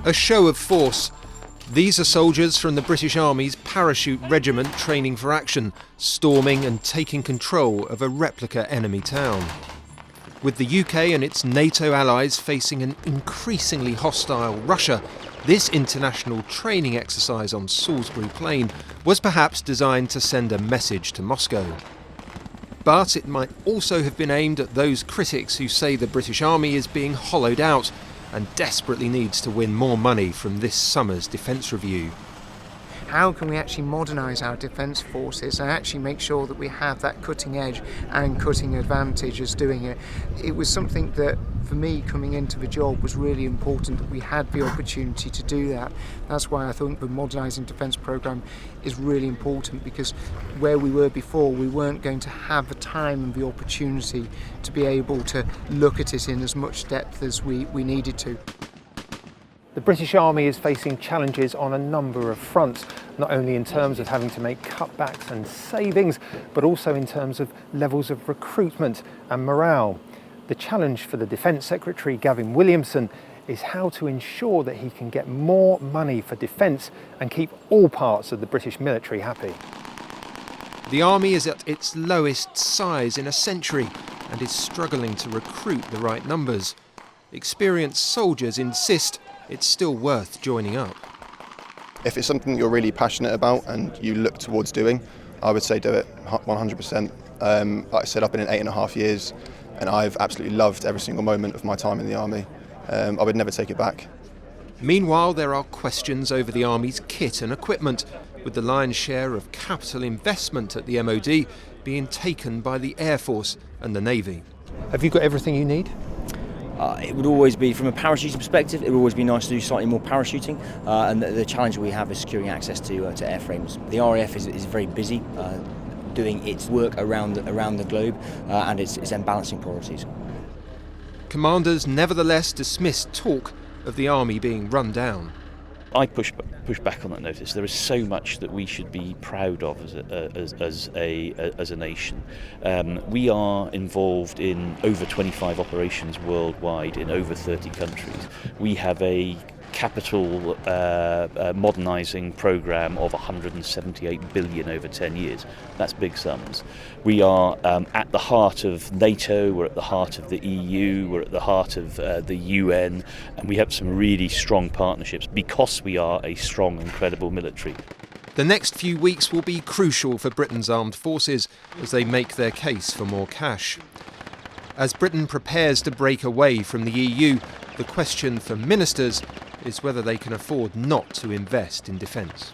A show of force. These are soldiers from the British Army's Parachute Regiment training for action, storming and taking control of a replica enemy town. With the UK and its NATO allies facing an increasingly hostile Russia, this international training exercise on Salisbury Plain was perhaps designed to send a message to Moscow. But it might also have been aimed at those critics who say the British Army is being hollowed out and desperately needs to win more money from this summer's defence review. How can we actually modernise our defence forces and actually make sure that we have that cutting edge and cutting advantage as doing it? It was something that, for me, coming into the job was really important that we had the opportunity to do that. That's why I think the modernising defence programme is really important, because where we were before, we weren't going to have the time and the opportunity to be able to look at it in as much depth as we needed to. The British Army is facing challenges on a number of fronts, not only in terms of having to make cutbacks and savings, but also in terms of levels of recruitment and morale. The challenge for the Defence Secretary, Gavin Williamson, is how to ensure that he can get more money for defence and keep all parts of the British military happy. The Army is at its lowest size in a century and is struggling to recruit the right numbers. Experienced soldiers insist it's still worth joining up. If it's something you're really passionate about and you look towards doing, I would say do it 100%. Like I said, I've been in 8.5 years and I've absolutely loved every single moment of my time in the Army. I would never take it back. Meanwhile, there are questions over the Army's kit and equipment, with the lion's share of capital investment at the MOD being taken by the Air Force and the Navy. Have you got everything you need? It would always be, from a parachuting perspective, it would always be nice to do slightly more parachuting, and the challenge we have is securing access to airframes. The RAF is very busy doing its work around the globe, and it's then balancing priorities. Commanders nevertheless dismissed talk of the Army being run down. I push back on that notice. There is so much that we should be proud of as a nation. We are involved in over 25 operations worldwide in over 30 countries. We have a capital modernising programme of 178 billion over 10 years. That's big sums. We are at the heart of NATO, we're at the heart of the EU, we're at the heart of the UN, and we have some really strong partnerships because we are a strong and credible military. The next few weeks will be crucial for Britain's armed forces as they make their case for more cash. As Britain prepares to break away from the EU, the question for ministers is whether they can afford not to invest in defence.